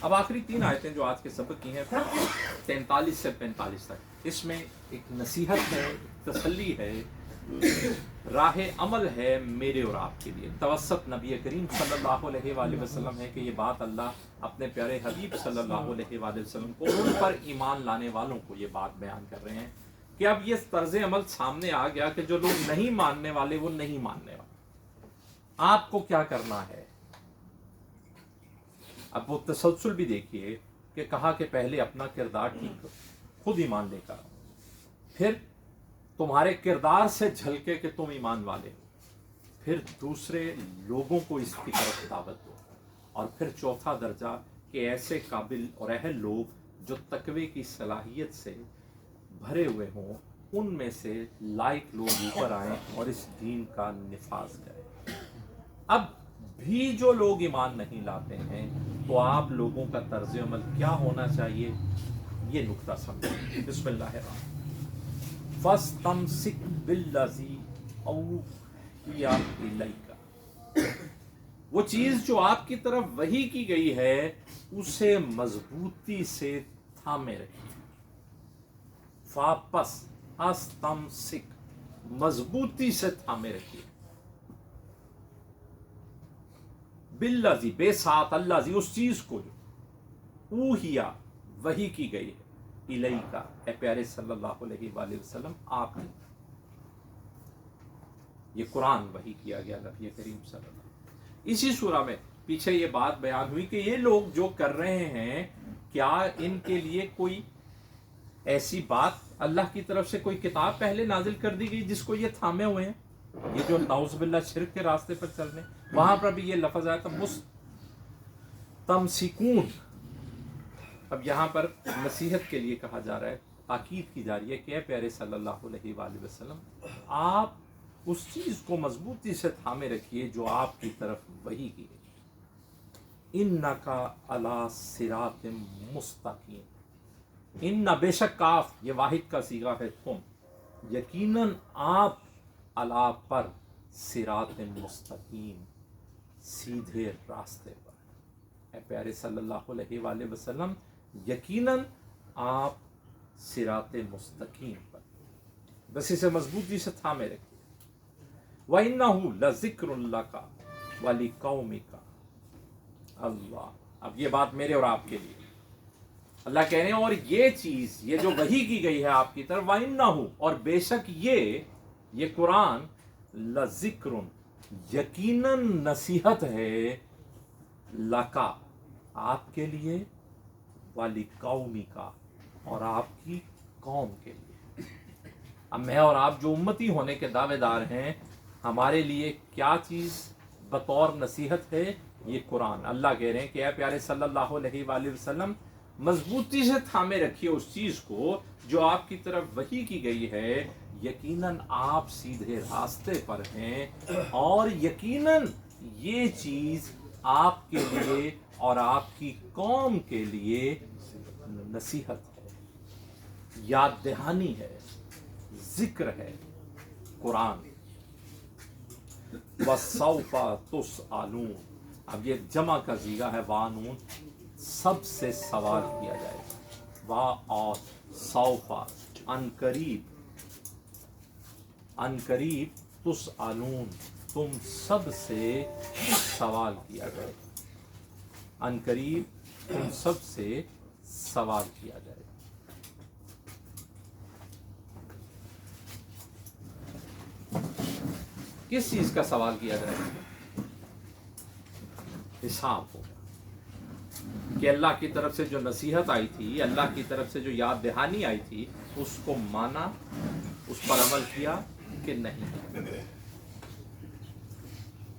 اب آخری 3 آیتیں جو آج کے سبق کی ہیں 43 سے 45 تک، اس میں ایک نصیحت ہے، تسلی ہے، راہ عمل ہے میرے اور آپ کے لیے۔ توسط نبی کریم صلی اللہ علیہ وآلہ وسلم ہے کہ یہ بات اللہ اپنے پیارے حبیب صلی اللہ علیہ وآلہ وسلم کو، ان پر ایمان لانے والوں کو یہ بات بیان کر رہے ہیں کہ اب یہ طرز عمل سامنے آ گیا کہ جو لوگ نہیں ماننے والے وہ نہیں ماننے والے، آپ کو کیا کرنا ہے۔ اب وہ تسلسل بھی دیکھیے کہ کہا کہ پہلے اپنا کردار ٹھیک کرو، خود ایمان لے کر آؤ، پھر تمہارے کردار سے جھلکے کہ تم ایمان والے ہو، پھر دوسرے لوگوں کو اس کی طرف دعوت دو، اور پھر چوتھا درجہ کہ ایسے قابل اور اہل لوگ جو تقوی کی صلاحیت سے بھرے ہوئے ہوں، ان میں سے لائق لوگ اوپر آئیں اور اس دین کا نفاذ کریں۔ اب بھی جو لوگ ایمان نہیں لاتے ہیں تو آپ لوگوں کا طرز عمل کیا ہونا چاہیے، یہ نقطہ سمجھیں۔ بسم اللہ الرحمن فَاسْتَمْسِكْ بِالَّذِي أُوحِيَ إِلَيْكَ، وہ چیز جو آپ کی طرف وحی کی گئی ہے اسے مضبوطی سے تھامے رکھیے۔ واپس استمسک، مضبوطی سے تھامے رکھیے۔ بالذی، بے ساتھ، الذی، اس چیز کو جو اوحیا، وحی کی گئی ہے، الیکا، اے پیارے صلی اللہ علیہ وآلہ وسلم آپ کی، یہ قرآن وحی کیا گیا نبی کریم صلی اللہ علیہ وسلم۔ اسی سورہ میں پیچھے یہ بات بیان ہوئی کہ یہ لوگ جو کر رہے ہیں، کیا ان کے لیے کوئی ایسی بات اللہ کی طرف سے کوئی کتاب پہلے نازل کر دی گئی جس کو یہ تھامے ہوئے ہیں، یہ جو نعوذ باللہ شرک کے راستے پر چل رہے ہیں۔ وہاں پر بھی یہ لفظ آیا تھا مستمسکون۔ اب یہاں پر نصیحت کے لیے کہا جا رہا ہے، تاکید کی جا رہی ہے کہ اے پیارے صلی اللہ علیہ وآلہ وسلم آپ اس چیز کو مضبوطی سے تھامے رکھیے جو آپ کی طرف وحی کی گئی۔ انکا علی صراط مستقیم، ان، بے شک، کاف یہ واحد کا صیغہ ہے، تم، یقیناً آپ، علی پر، صراط مستقیم، سیدھے راستے پر، اے پیارے صلی اللہ علیہ وآلہ وسلم یقیناً آپ صراط مستقیم پر، بس اسے مضبوطی سے تھامے رکھیے۔ وَإِنَّهُ لَذِكْرٌ لَكَ وَلِقَوْمِكَ، اللہ، اب یہ بات میرے اور آپ کے لیے اللہ کہہ رہے ہیں، اور یہ چیز، یہ جو وحی کی گئی ہے آپ کی طرف، وَإِنَّهُ، اور بے شک یہ قرآن، لَذِكْرٌ، یقیناً نصیحت ہے، لَكَ، آپ کے لیے، وَلِقَوْمِكَ، اور آپ کی قوم کے لیے۔ اب میں اور آپ جو امتی ہونے کے دعوے دار ہیں، ہمارے لیے کیا چیز بطور نصیحت ہے؟ یہ قرآن۔ اللہ کہہ رہے ہیں کہ اے پیارے صلی اللہ علیہ وآلہ وسلم مضبوطی سے تھامے رکھیے اس چیز کو جو آپ کی طرف وحی کی گئی ہے، یقیناً آپ سیدھے راستے پر ہیں، اور یقیناً یہ چیز آپ کے لیے اور آپ کی قوم کے لیے نصیحت ہے، یاد دہانی ہے، ذکر ہے، قرآن۔ وَسَوْفَ تُسْأَلُونَ، اب یہ جمع کا صیغہ ہے، وانون، سب سے سوال کیا جائے گا، وا اور سوف، ان قریب، تسألون، تم سب سے سوال کیا جائے گا، ان قریب تم سب سے سوال کیا جائے گا۔ کس چیز کا سوال کیا جائے گا؟ حساب ہوگا کہ اللہ کی طرف سے جو نصیحت آئی تھی، اللہ کی طرف سے جو یاد دہانی آئی تھی، اس کو مانا، اس پر عمل کیا کہ نہیں۔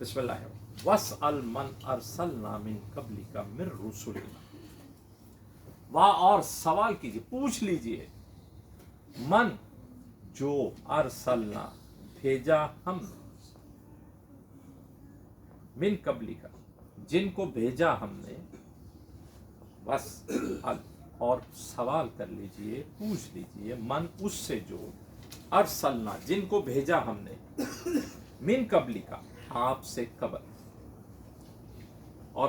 بسم اللہ الرحمن وَاسْأَلْ مَنْ أَرْسَلْنَا مِنْ قَبْلِكَ مِنْ رُسُلِنَا، اور سوال کیجئے، پوچھ لیجئے، من، جو، ارسلنا، بھیجا ہم، من قبلک، جن کو بھیجا ہم نے، بس، اور سوال کر لیجئے، پوچھ لیجئے، من، اس سے جو، ارسلنا، جن کو بھیجا ہم نے، من قبلک، آپ سے قبل، اور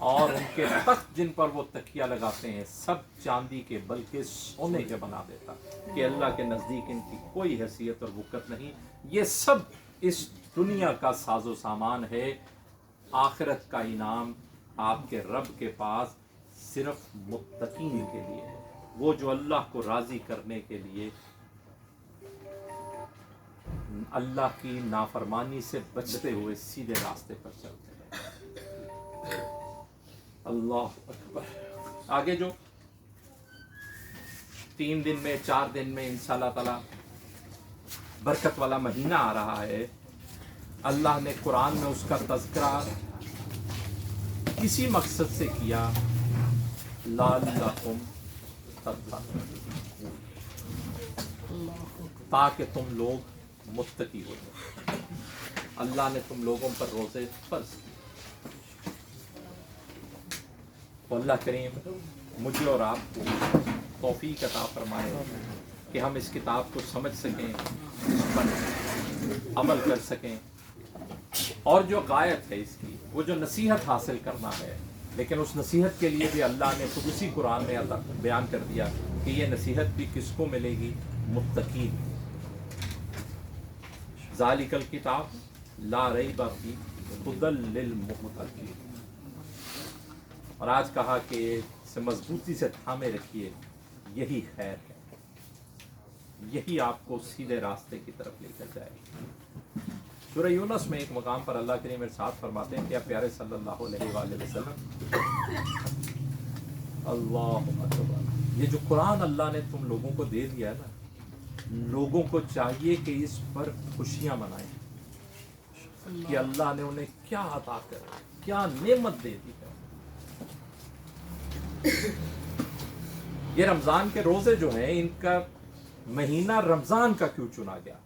اور ان کے تخت جن پر وہ تکیہ لگاتے ہیں سب چاندی کے بلکہ سونے کے بنا دیتا کہ اللہ کے نزدیک ان کی کوئی حیثیت اور وقت نہیں. یہ سب اس دنیا کا ساز و سامان ہے. آخرت کا انعام آپ کے رب کے پاس صرف متقین کے لیے ہے، وہ جو اللہ کو راضی کرنے کے لیے اللہ کی نافرمانی سے بچتے ہوئے سیدھے راستے پر چلتے ہیں. اللہ اکبر. آگے جو 3 دن میں 4 دن میں انشاءاللہ تعالی برکت والا مہینہ آ رہا ہے، اللہ نے قرآن میں اس کا تذکرہ کسی مقصد سے کیا، لعلکم تتقون، تاکہ تم لوگ متقی ہو جائے. اللہ نے تم لوگوں پر روزے فرض کیے. تو اللہ کریم مجھے اور آپ کو توفیق عطا فرمائے کہ ہم اس کتاب کو سمجھ سکیں، اس پر عمل کر سکیں، اور جو غایت ہے اس کی وہ جو نصیحت حاصل کرنا ہے. لیکن اس نصیحت کے لیے بھی اللہ نے خود اسی قرآن میں بیان کر دیا کہ یہ نصیحت بھی کس کو ملے گی؟ متقین. ذالک الکتاب لا ریب فیہ ھدی للمتقین. اور آج کہا کہ اسے مضبوطی سے تھامے رکھیے، یہی خیر ہے، یہی آپ کو سیدھے راستے کی طرف لے کر جائے. سورہ یونس میں ایک مقام پر اللہ کریم ارشاد فرماتے ہیں کہ آپ پیارے صلی اللہ علیہ وآلہ وسلم، اللہ اکبر، یہ جو قرآن اللہ نے تم لوگوں کو دے دیا ہے نا، لوگوں کو چاہیے کہ اس پر خوشیاں منائیں کہ اللہ نے انہیں کیا عطا کر، کیا نعمت دے دی ہے. یہ رمضان کے روزے جو ہیں، ان کا مہینہ رمضان کا کیوں چنا گیا؟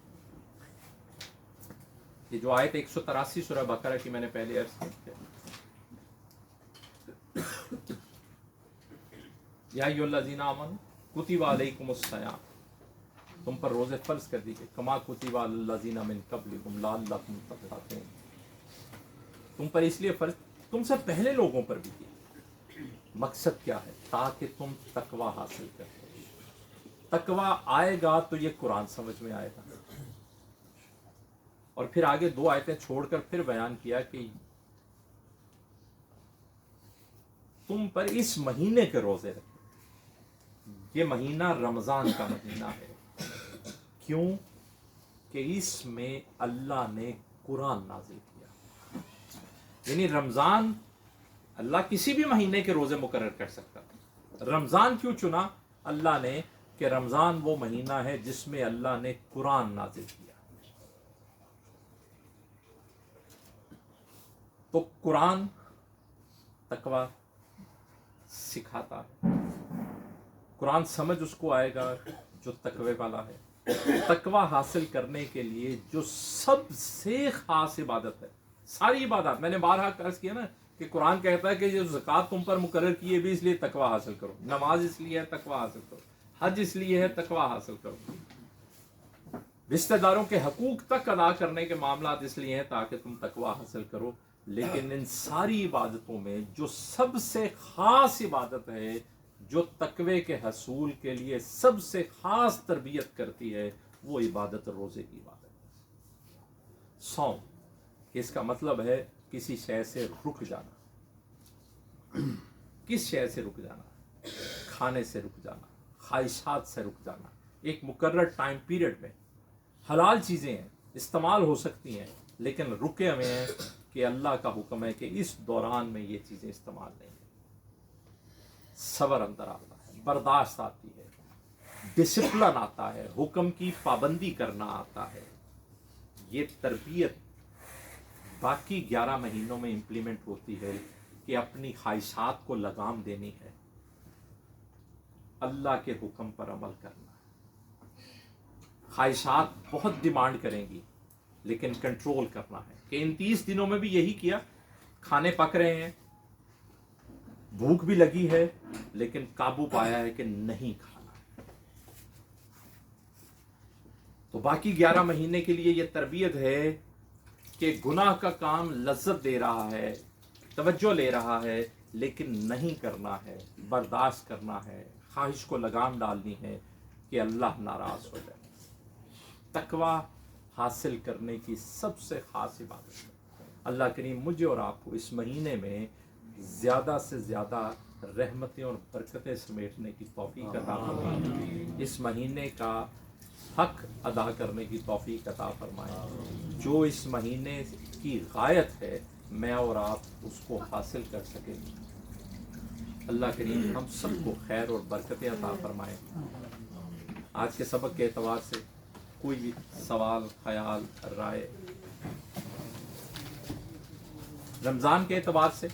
یہ جو آیت 183 سورہ بقرہ کی میں نے پہلے عرض کی، یا ایھا الذین آمنوا کتب علیکم الصیام، تم پر روزے فرض کر دی گئے، کما کتب علی الذین من قبلکم لعلکم تتقون، تم پر اس لیے فرض، تم سے پہلے لوگوں پر بھی کیا. مقصد کیا ہے؟ تاکہ تم تقوی حاصل کرو. تقوی آئے گا تو یہ قرآن سمجھ میں آئے گا. اور پھر آگے 2 آیتیں چھوڑ کر پھر بیان کیا کہ تم پر اس مہینے کے روزے رکھو. یہ مہینہ رمضان کا مہینہ ہے. کیوں؟ کہ اس میں اللہ نے قرآن نازل کیا. یعنی رمضان، اللہ کسی بھی مہینے کے روزے مقرر کر سکتا تھا. رمضان کیوں چنا اللہ نے؟ کہ رمضان وہ مہینہ ہے جس میں اللہ نے قرآن نازل کیا. تو قرآن تقوی سکھاتا ہے. قرآن سمجھ اس کو آئے گا جو تقوی والا ہے. تقوی حاصل کرنے کے لیے جو سب سے خاص عبادت ہے، ساری عبادات میں نے بارہا عرض کیا نا کہ قرآن کہتا ہے کہ جو زکوٰۃ تم پر مقرر کی ہے بھی اس لیے تقوی حاصل کرو، نماز اس لیے ہے تقوی حاصل کرو، حج اس لیے ہے تقوی حاصل کرو، رشتہ داروں کے حقوق تک ادا کرنے کے معاملات اس لیے ہیں تاکہ تم تقوی حاصل کرو. لیکن ان ساری عبادتوں میں جو سب سے خاص عبادت ہے، جو تقوی کے حصول کے لیے سب سے خاص تربیت کرتی ہے، وہ عبادت روزے کی عبادت ہے. صوم، اس کا مطلب ہے کسی شے سے رک جانا. کس شے سے رک جانا؟ کھانے سے رک جانا، خواہشات سے رک جانا. ایک مقرر ٹائم پیریڈ میں حلال چیزیں ہیں، استعمال ہو سکتی ہیں، لیکن رکے ہوئے ہیں کہ اللہ کا حکم ہے کہ اس دوران میں یہ چیزیں استعمال نہیں. صبر اندر آتا ہے، برداشت آتی ہے، ڈسپلن آتا ہے، حکم کی پابندی کرنا آتا ہے. یہ تربیت باقی 11 مہینوں میں امپلیمنٹ ہوتی ہے کہ اپنی خواہشات کو لگام دینی ہے، اللہ کے حکم پر عمل کرنا ہے. خواہشات بہت ڈیمانڈ کریں گی لیکن کنٹرول کرنا ہے کہ ان 30 دنوں میں بھی یہی کیا. کھانے پک رہے ہیں، بھوک بھی لگی ہے، لیکن قابو پایا ہے کہ نہیں کھانا. تو باقی 11 مہینے کے لیے یہ تربیت ہے کہ گناہ کا کام لذت دے رہا ہے، توجہ لے رہا ہے، لیکن نہیں کرنا ہے، برداشت کرنا ہے، خواہش کو لگام ڈالنی ہے کہ اللہ ناراض ہو جائے۔ تقوی حاصل کرنے کی سب سے خاص عبادت ہے۔ اللہ کریم مجھے اور آپ کو اس مہینے میں زیادہ سے زیادہ رحمتیں اور برکتیں سمیٹنے کی توفیق عطا فرمائے، اس مہینے کا حق ادا کرنے کی توفیق عطا فرمائے۔ جو اس مہینے کی غایت ہے میں اور آپ اس کو حاصل کر سکیں۔ اللہ کریم ہم سب کو خیر اور برکتیں عطا فرمائے۔ آج کے سبق کے اعتبار سے کوئی بھی سوال، خیال، رائے؟ رمضان کے اعتبار سے